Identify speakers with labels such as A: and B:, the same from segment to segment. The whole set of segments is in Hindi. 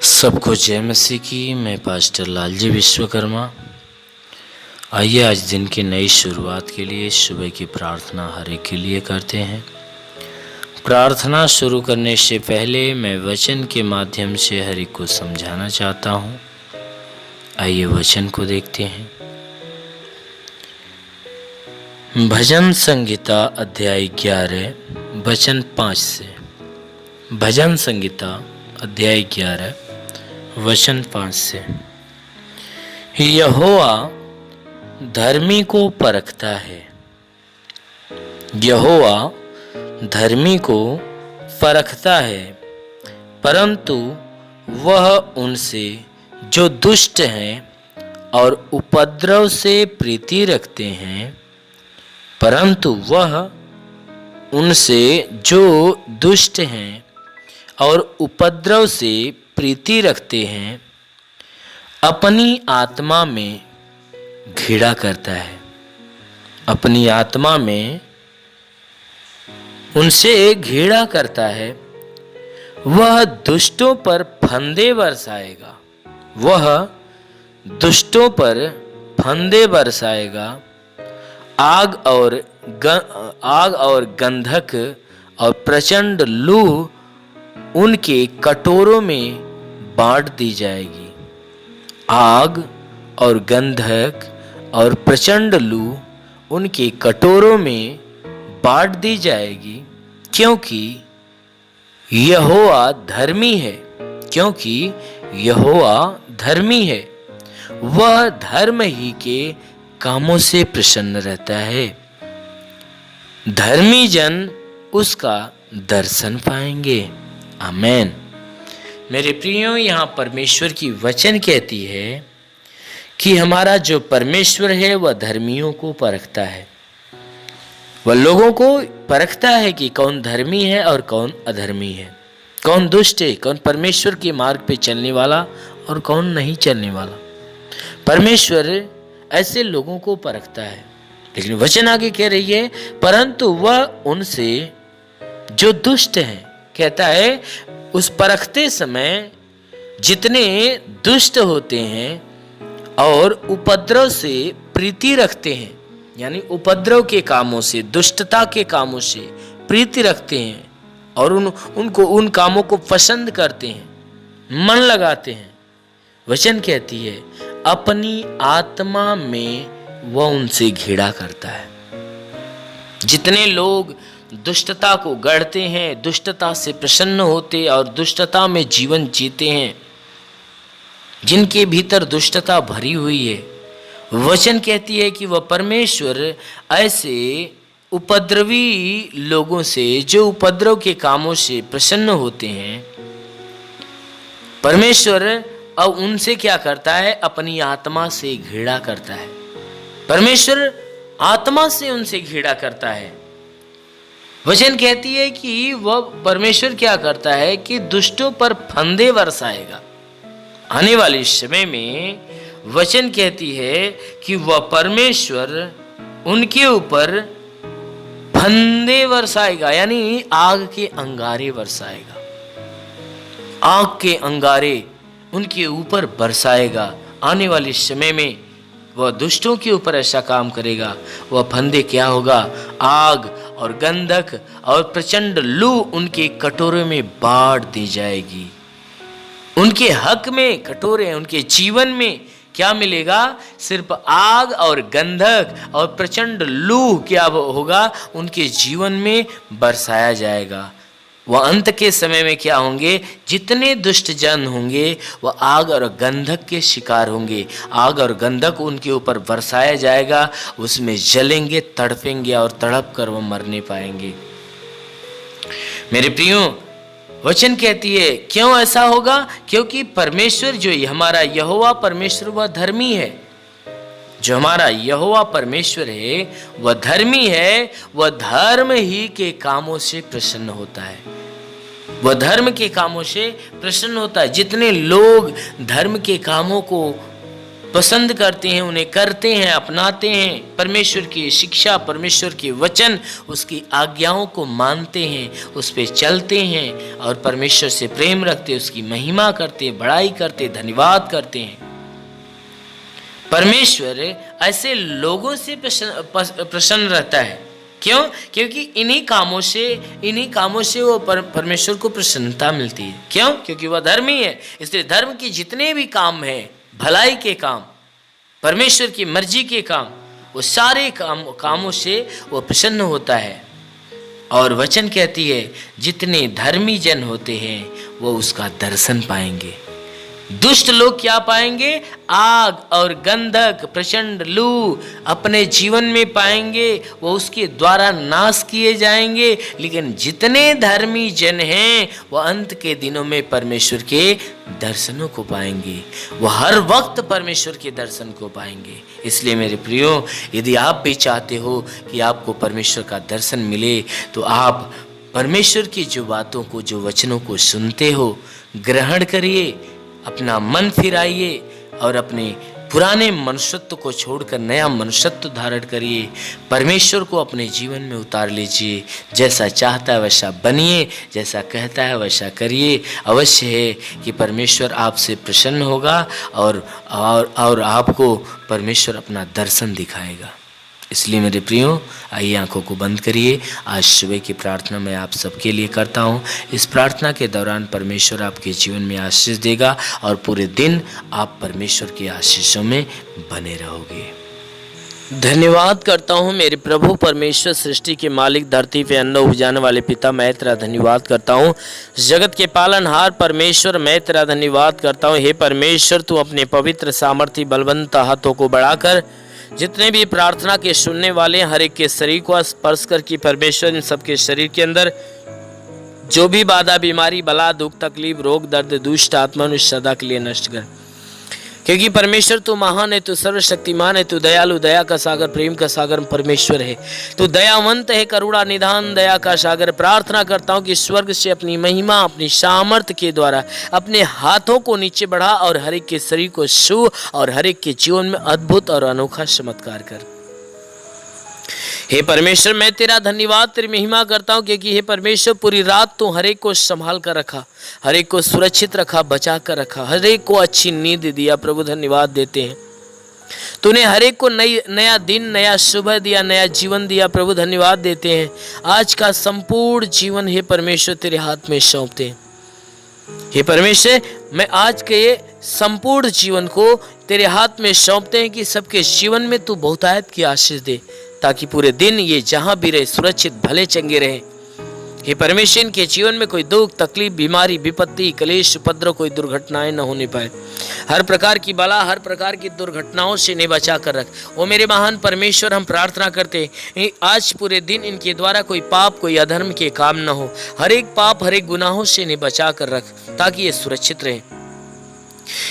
A: सबको जय मसीह की। मैं पास्टर लालजी विश्वकर्मा। आइए आज दिन की नई शुरुआत के लिए सुबह की प्रार्थना हर एक के लिए करते हैं। प्रार्थना शुरू करने से पहले मैं वचन के माध्यम से हर एक को समझाना चाहता हूँ। आइए वचन को देखते हैं। भजन संहिता अध्याय 11 वचन 5 से। भजन संहिता अध्याय 11 वचन 5 से। यहोवा धर्मी को परखता है, यहोवा धर्मी को परखता है, परंतु वह उनसे जो दुष्ट हैं और उपद्रव से प्रीति रखते हैं, परंतु वह उनसे जो दुष्ट हैं और उपद्रव से प्रीति रखते हैं, अपनी आत्मा में घृणा करता है। अपनी आत्मा में उनसे घृणा करता है। वह दुष्टों पर फंदे बरसाएगा, वह दुष्टों पर फंदे बरसाएगा। आग और गंधक और प्रचंड लू उनके कटोरों में बांट दी जाएगी। आग और गंधक और प्रचंड लू उनके कटोरों में बांट दी जाएगी, क्योंकि यहोवा धर्मी है, क्योंकि यहोवा धर्मी है। वह धर्म ही के कामों से प्रसन्न रहता है। धर्मी जन उसका दर्शन पाएंगे। आमेन। मेरे प्रियो, यहाँ परमेश्वर की वचन कहती है कि हमारा जो परमेश्वर है वह धर्मियों को परखता है। वह लोगों को परखता है कि कौन धर्मी है और कौन अधर्मी है, कौन दुष्ट है, कौन परमेश्वर के मार्ग पे चलने वाला और कौन नहीं चलने वाला। परमेश्वर ऐसे लोगों को परखता है। लेकिन वचन आगे कह रही है, परंतु वह उनसे जो दुष्ट हैं, कहता है उस परखते समय जितने दुष्ट होते हैं और उपद्रव से प्रीति रखते हैं, यानी उपद्रव के कामों से, दुष्टता के कामों से प्रीति रखते हैं और उन कामों को पसंद करते हैं, मन लगाते हैं। वचन कहती है अपनी आत्मा में वह उनसे घृणा करता है। जितने लोग दुष्टता को गढ़ते हैं, दुष्टता से प्रसन्न होते और दुष्टता में जीवन जीते हैं, जिनके भीतर दुष्टता भरी हुई है, वचन कहती है कि वह परमेश्वर ऐसे उपद्रवी लोगों से, जो उपद्रव के कामों से प्रसन्न होते हैं, परमेश्वर अब उनसे क्या करता है? अपनी आत्मा से घृणा करता है। परमेश्वर आत्मा से उनसे घृणा करता है। वचन कहती है कि वह परमेश्वर क्या करता है कि दुष्टों पर फंदे बरसाएगा। आने वाले समय में वचन कहती है कि वह परमेश्वर उनके ऊपर फंदे बरसाएगा, यानी आग के अंगारे बरसाएगा। आग के अंगारे उनके ऊपर बरसाएगा। आने वाले समय में वह दुष्टों के ऊपर ऐसा काम करेगा। वह फंदे क्या होगा? आग और गंधक और प्रचंड लू उनके कटोरे में बांट दी जाएगी। उनके हक में कटोरे, उनके जीवन में क्या मिलेगा? सिर्फ आग और गंधक और प्रचंड लू क्या होगा? उनके जीवन में बरसाया जाएगा। वह अंत के समय में क्या होंगे? जितने दुष्ट जन होंगे वह आग और गंधक के शिकार होंगे। आग और गंधक उनके ऊपर बरसाया जाएगा, उसमें जलेंगे, तड़पेंगे और तड़प कर वह मर नहीं पाएंगे। मेरे प्रियो, वचन कहती है क्यों ऐसा होगा? क्योंकि परमेश्वर जो हमारा यहोवा परमेश्वर वह धर्मी है। जो हमारा यहोवा परमेश्वर है वह धर्मी है। वह धर्म ही के कामों से प्रसन्न होता है। वह धर्म के कामों से प्रसन्न होता है। जितने लोग धर्म के कामों को पसंद करते हैं, उन्हें करते हैं, अपनाते हैं, परमेश्वर की शिक्षा, परमेश्वर के वचन, उसकी आज्ञाओं को मानते हैं, उस पे चलते हैं और परमेश्वर से प्रेम रखते, उसकी महिमा करते, बड़ाई करते, धन्यवाद करते हैं। परमेश्वर ऐसे लोगों से प्रसन्न रहता है। क्यों? क्योंकि इन्हीं कामों से वो परमेश्वर को प्रसन्नता मिलती है। क्यों? क्योंकि वह धर्मी है। इसलिए धर्म के जितने भी काम हैं, भलाई के काम, परमेश्वर की मर्जी के काम, वो सारे कामों से वो प्रसन्न होता है। और वचन कहती है जितने धर्मी जन होते हैं वो उसका दर्शन पाएंगे। दुष्ट लोग क्या पाएंगे? आग और गंधक, प्रचंड लू अपने जीवन में पाएंगे, वो उसके द्वारा नाश किए जाएंगे। लेकिन जितने धर्मी जन हैं वो अंत के दिनों में परमेश्वर के दर्शनों को पाएंगे, वो हर वक्त परमेश्वर के दर्शन को पाएंगे। इसलिए मेरे प्रियो, यदि आप भी चाहते हो कि आपको परमेश्वर का दर्शन मिले, तो आप परमेश्वर की जो बातों को, जो वचनों को सुनते हो, ग्रहण करिए, अपना मन फिराइए और अपने पुराने मनुष्यत्व को छोड़कर नया मनुष्यत्व धारण करिए। परमेश्वर को अपने जीवन में उतार लीजिए। जैसा चाहता है वैसा बनिए, जैसा कहता है वैसा करिए। अवश्य है कि परमेश्वर आपसे प्रसन्न होगा और आपको परमेश्वर अपना दर्शन दिखाएगा। इसलिए मेरे प्रियो, आइए आंखों को बंद करिए। आज सुबह की प्रार्थना मैं आप सबके लिए करता हूँ। इस प्रार्थना के दौरान परमेश्वर आपके जीवन में आशीष देगा और पूरे दिन आप परमेश्वर की आशीषों में बने रहोगे। धन्यवाद करता हूँ मेरे प्रभु परमेश्वर, सृष्टि के मालिक, धरती पे अन्न उपजाने वाले पिता, मैं तेरा धन्यवाद करता हूँ। जगत के पालनहार परमेश्वर, मैं तेरा धन्यवाद करता हूँ। हे परमेश्वर, तू अपने पवित्र सामर्थी बलवंत हाथों को बढ़ाकर जितने भी प्रार्थना के सुनने वाले हर एक के शरीर को स्पर्श कर कि परमेश्वर इन सबके शरीर के अंदर जो भी बाधा, बीमारी, बला, दुख, तकलीफ, रोग, दर्द, दुष्ट आत्मा सदा के लिए नष्ट कर। क्योंकि परमेश्वर तू महान है, तू सर्वशक्तिमान है, तू दयालु, दया का सागर, प्रेम का सागर परमेश्वर है। तू दयावंत है, करुणा निधान, दया का सागर। प्रार्थना करता हूँ कि स्वर्ग से अपनी महिमा, अपनी सामर्थ के द्वारा अपने हाथों को नीचे बढ़ा और हर एक के शरीर को छू और हर एक के जीवन में अद्भुत और अनोखा चमत्कार कर। हे परमेश्वर, मैं तेरा धन्यवाद, तेरी महिमा करता हूँ क्योंकि हे परमेश्वर, पूरी रात तू हर एक को संभाल कर रखा, हर एक को सुरक्षित रखा, बचा कर रखा, हर एक को अच्छी नींद दिया। प्रभु धन्यवाद देते हैं। तूने हर एक को नया दिन, नया सुबह दिया, नया जीवन दिया। प्रभु धन्यवाद देते हैं। आज का संपूर्ण जीवन हे परमेश्वर तेरे हाथ में सौंपते हैं। हे परमेश्वर, मैं आज के ये संपूर्ण जीवन को तेरे हाथ में सौंपते हैं कि सबके जीवन में तू बहुतायत की आशीष दे, ताकि पूरे दिन ये जहां भी रहे सुरक्षित, भले चंगे रहे। हे परमेश्वर, इनके जीवन में कोई दुख, तकलीफ, बीमारी, विपत्ति, क्लेश, उपद्रव, कोई दुर्घटनाएं न होने पाए। हर प्रकार की बला, हर प्रकार की दुर्घटनाओं से इन्हें बचा कर रख। ओ मेरे महान परमेश्वर, हम प्रार्थना करते हैं आज पूरे दिन इनके द्वारा कोई पाप, कोई अधर्म के काम न हो। हर एक पाप, हर एक गुनाहों से इन्हें बचा कर रख, ताकि ये सुरक्षित रहे।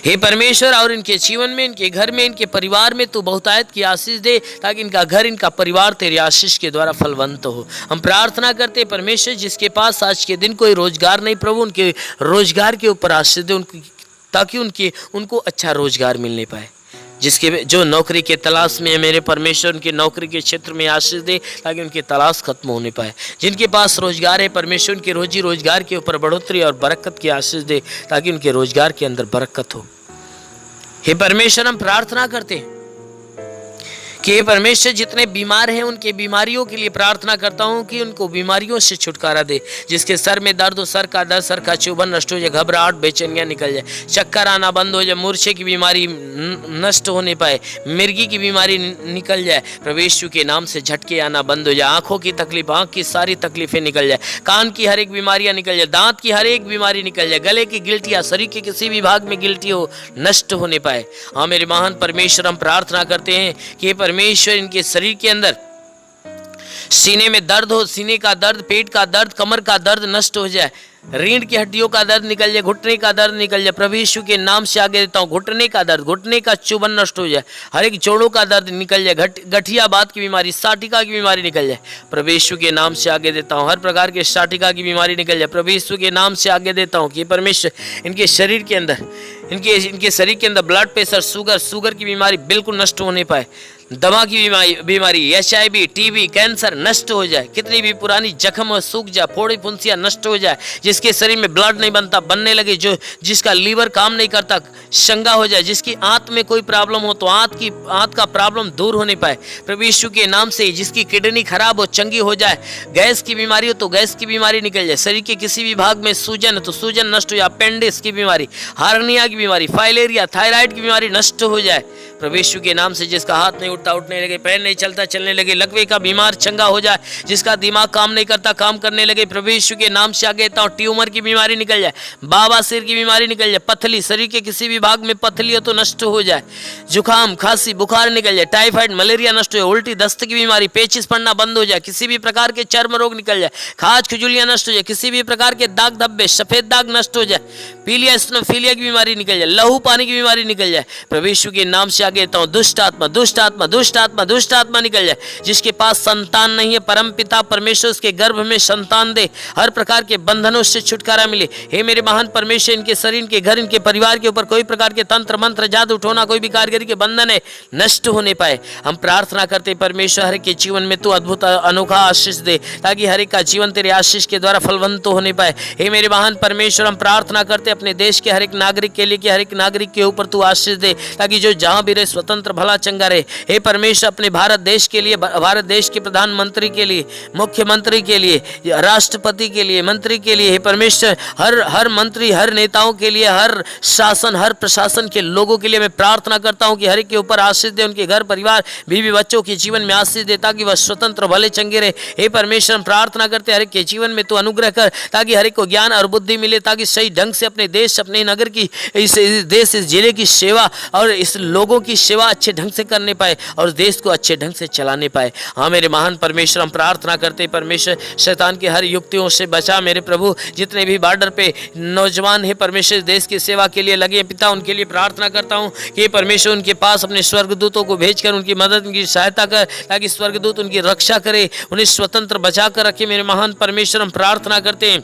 A: हे परमेश्वर, और इनके जीवन में, इनके घर में, इनके परिवार में तू बहुतायत की आशीष दे, ताकि इनका घर, इनका परिवार तेरी आशीष के द्वारा फलवंत हो। हम प्रार्थना करते परमेश्वर, जिसके पास आज के दिन कोई रोजगार नहीं, प्रभु उनके रोजगार के ऊपर आशीष दे, ताकि उनको अच्छा रोजगार मिलने पाए। जिसके जो नौकरी के तलाश में है मेरे परमेश्वर, उनके नौकरी के क्षेत्र में आशीष दे, ताकि उनकी तलाश खत्म होने पाए। जिनके पास रोजगार है परमेश्वर, उनके रोजी रोजगार के ऊपर बढ़ोतरी और बरकत की आशीष दे, ताकि उनके रोजगार के अंदर बरकत हो। हे परमेश्वर, हम प्रार्थना करते हैं कि हे परमेश्वर, जितने बीमार हैं उनके बीमारियों के लिए प्रार्थना करता हूं कि उनको बीमारियों से छुटकारा दे। जिसके सर में दर्द हो, सर का दर्द, सर का चुभन नष्ट हो जाए, घबराहट, बेचैनियां निकल जाए, चक्कर आना बंद हो जाए, मूर्छे की बीमारी नष्ट होने पाए, मिर्गी की बीमारी निकल जाए, प्रभु यीशु के नाम से झटके आना बंद हो जाए, आंखों की तकलीफ, आंख की सारी तकलीफें निकल जाए, कान की हर एक बीमारियां निकल जाए, दांत की हर एक बीमारी निकल जाए, गले की गिल्टियां, शरीर के किसी भी भाग में गिल्टी हो, नष्ट होने पाए। हाँ मेरे महान परमेश्वर, हम प्रार्थना करते हैं कि परमेश्वर, इनके शरीर के अंदर सीने में दर्द हो, सीने का दर्द, पेट का दर्द, कमर का दर्द नष्ट हो जाए, रीढ़ की हड्डियों का दर्द निकल जाए, घुटने का दर्द निकल जाए। प्रभु यीशु के नाम से आगे देता हूँ, घुटने का दर्द, घुटने का चुभन नष्ट हो जाए, हर एक जोड़ों का दर्द निकल जाए, गठिया बात की बीमारी, साटिका की बीमारी निकल जाए। प्रभु यीशु के नाम से आगे देता हूँ, हर प्रकार के साटिका की बीमारी निकल जाए। प्रभु यीशु के नाम से आगे देता हूँ कि परमेश्वर, इनके शरीर के अंदर इनके शरीर के अंदर ब्लड प्रेशर, शुगर की बीमारी बिल्कुल नष्ट होने पाए। दमा की बीमारी, HIV, TB, कैंसर नष्ट हो जाए। कितनी भी पुरानी जख्म हो सूख जाए, फोड़ी फुंसियाँ नष्ट हो जाए। जिसके शरीर में ब्लड नहीं बनता, बनने लगे, जिसका लीवर काम नहीं करता, शंगा हो जाए। जिसकी आंत में कोई प्रॉब्लम हो तो आंत का प्रॉब्लम दूर होने पाए प्रभु यीशु के नाम से। जिसकी किडनी खराब हो चंगी हो जाए। गैस की बीमारी हो तो गैस की बीमारी निकल जाए। शरीर के किसी भी भाग में सूजन है तो सूजन नष्ट हो जाए। अपेंडिक्स की बीमारी, हार्निया की बीमारी, फाइलेरिया, थायराइड की बीमारी नष्ट हो जाए प्रभु यीशु के नाम से। जिसका हाथ नहीं उठता उठने लगे, पैर नहीं चलता चलने लगे, लकवे का बीमार चंगा हो जाए। जिसका दिमाग काम नहीं करता काम करने लगे प्रभु यीशु के नाम से आगे तो ट्यूमर की बीमारी निकल जाए, बवासीर की बीमारी निकल जाए, पथली, शरीर के किसी भी भाग में पथली हो तो नष्ट हो जाए। जुकाम, खांसी, बुखार निकल जाए। टाइफाइड, मलेरिया नष्ट हो जाए। उल्टी, दस्त की बीमारी, पेचिस पड़ना बंद हो जाए। किसी भी प्रकार के चर्म रोग निकल जाए। खाज खुजलियां नष्ट हो जाए। किसी भी प्रकार के दाग धब्बे, सफेद दाग नष्ट हो जाए। पीलिया, स्नोफीलिया की बीमारी निकल जाए। लहू पानी की बीमारी निकल जाए प्रभु यीशु के नाम से आगे तो दुष्ट आत्मा निकल जाए। जिसके पास संतान नहीं है, परम पिता परमेश्वर उसके गर्भ में संतान दे। हर प्रकार के बंधनों से छुटकारा मिले। हे मेरे महान परमेश्वर, इनके शरीर, इनके घर, इनके परिवार के ऊपर कोई प्रकार के तंत्र मंत्र, जादू टोना, कोई भी कारीगरी के बंधन है नष्ट होने पाए। हम प्रार्थना करते परमेश्वर, हर एक के जीवन में तू अद्भुत अनोखा आशीष दे ताकि हर एक का जीवन तेरे आशीष के द्वारा फलवंत होने पाए। हे मेरे महान परमेश्वर, हम प्रार्थना करते अपने देश के हर एक नागरिक के लिए कि हर एक नागरिक के ऊपर तू आशीष दे ताकि जो जहां भी रहे स्वतंत्र भला चंगा रहे। हे परमेश्वर, अपने भारत देश के लिए, भारत देश के प्रधानमंत्री के लिए, मुख्यमंत्री के लिए, राष्ट्रपति के लिए, मंत्री के लिए, हे परमेश्वर, हर मंत्री, हर नेताओं के लिए, हर शासन, हर प्रशासन के लोगों के लिए मैं प्रार्थना करता हूं कि हर एक के ऊपर आशीष दे। उनके घर परिवार, बीवी बच्चों के जीवन में आशीष दे ताकि वह स्वतंत्र भले चंगे रहे। हे परमेश्वर, हम प्रार्थना करते हर एक के जीवन में तू अनुग्रह कर ताकि हर एक को ज्ञान और बुद्धि मिले ताकि सही ढंग से अपने देश, अपने नगर की, इस देश, इस जिले की सेवा और इस लोगों की सेवा अच्छे ढंग से करने पाए और देश को अच्छे ढंग से चलाने पाए। हाँ मेरे महान परमेश्वर, हम प्रार्थना करते परमेश्वर, शैतान की हर युक्तियों से बचा मेरे प्रभु। जितने भी बॉर्डर पे नौजवान है परमेश्वर देश की सेवा के लिए लगे पिता, उनके लिए प्रार्थना करता हूँ कि परमेश्वर उनके पास अपने स्वर्गदूतों को भेजकर उनकी मदद, उनकी सहायता कर ताकि स्वर्गदूत उनकी रक्षा करे, उन्हें स्वतंत्र बचा कर रखे। मेरे महान परमेश्वर, हम प्रार्थना करते हैं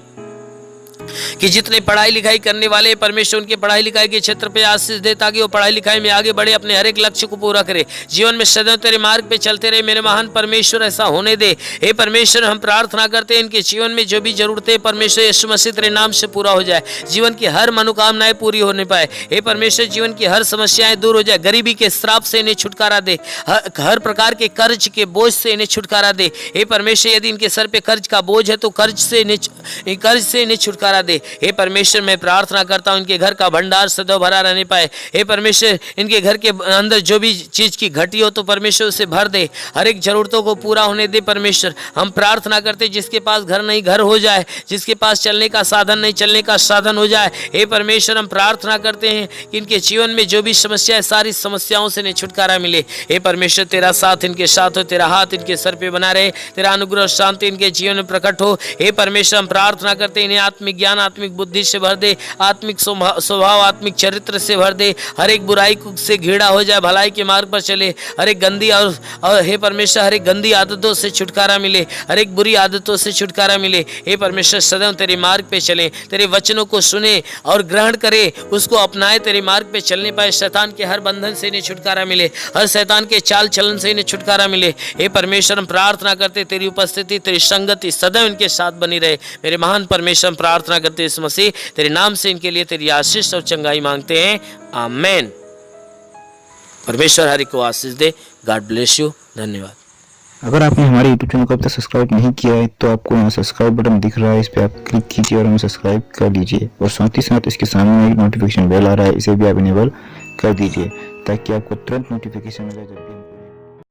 A: कि जितने पढ़ाई लिखाई करने वाले परमेश्वर उनके पढ़ाई लिखाई के क्षेत्र पे आशीष दे ताकि वो पढ़ाई लिखाई में आगे बढ़े, अपने हर एक लक्ष्य को पूरा करे, जीवन में सदैव तेरे मार्ग पे चलते रहे। मेरे महान परमेश्वर, ऐसा होने दे। हे परमेश्वर, हम प्रार्थना करते हैं इनके जीवन में जो भी जरूरतें परमेश्वर यीशु मसीह तेरे नाम से पूरा हो जाए। जीवन की हर मनोकामनाएं पूरी होने पाए। हे परमेश्वर, जीवन की हर समस्याएं दूर हो जाए। गरीबी के श्राप से इन्हें छुटकारा दे। हर प्रकार के कर्ज के बोझ से इन्हें छुटकारा दे। हे परमेश्वर, यदि इनके सर पे कर्ज का बोझ है तो कर्ज से इन्हें छुटकारा दे। हे परमेश्वर, मैं प्रार्थना करता हूं इनके घर का भंडार सदैव भरा रहने पाए। हे परमेश्वर, इनके घर के अंदर जो भी चीज की घटी हो तो परमेश्वर उसे भर दे, हर एक जरूरतों को पूरा होने दे। परमेश्वर, हम प्रार्थना करते जिसके पास घर नहीं घर हो जाए, जिसके पास चलने का साधन नहीं चलने का साधन हो जाए। हे परमेश्वर, हम प्रार्थना करते हैं कि इनके जीवन में जो भी समस्या है सारी समस्याओं से इन्हें छुटकारा मिले। हे परमेश्वर, तेरा साथ इनके साथ हो, तेरा हाथ इनके सर पे बना रहे, तेरा अनुग्रह और शांति इनके जीवन में प्रकट हो। हे परमेश्वर, हम प्रार्थना करते हैं इन्हें आत्मिक ज्ञान, आत्मिक बुद्धि से भर दे, आत्मिक स्वभाव, आत्मिक चरित्र से भर दे। हर एक बुराई से घिरा हो जाए, भलाई के मार्ग पर चले। हर एक गंदी और हे परमेश्वर, हर एक गंदी आदतों से छुटकारा मिले, हर एक बुरी आदतों से छुटकारा मिले। हे परमेश्वर, सदैव तेरे मार्ग पे चले, तेरे वचनों को सुने और ग्रहण करे, उसको अपनाए, तेरे मार्ग पे चलने पाए। शैतान के हर बंधन से इन्हें छुटकारा मिले, हर शैतान के चाल चलन से इन्हें छुटकारा मिले। हे परमेश्वर, हम प्रार्थना करते तेरी उपस्थिति, तेरी संगति सदैव इनके साथ बनी रहे। मेरे महान परमेश्वर, हम प्रार्थना करते इस मसीह तेरे नाम से इनके लिए तेरी आशीष और चंगाई मांगते हैं, आमेन। परमेश्वर हरि को आशीष दे। God bless you. धन्यवाद।
B: अगर आपने हमारे YouTube चैनल को अब तक सब्सक्राइब नहीं किया है तो आपको यहाँ सब्सक्राइब बटन दिख रहा है, इस पर आप क्लिक कीजिए और हमें सब्सक्राइब कर लीजिए। और साथ ही साथ इसके सामने एक नोटिफिकेशन बेल आ रहा है, इसे भी आप इनेबल कर दीजिए ताकि आपको तुरंत नोटिफिकेशन मिले जब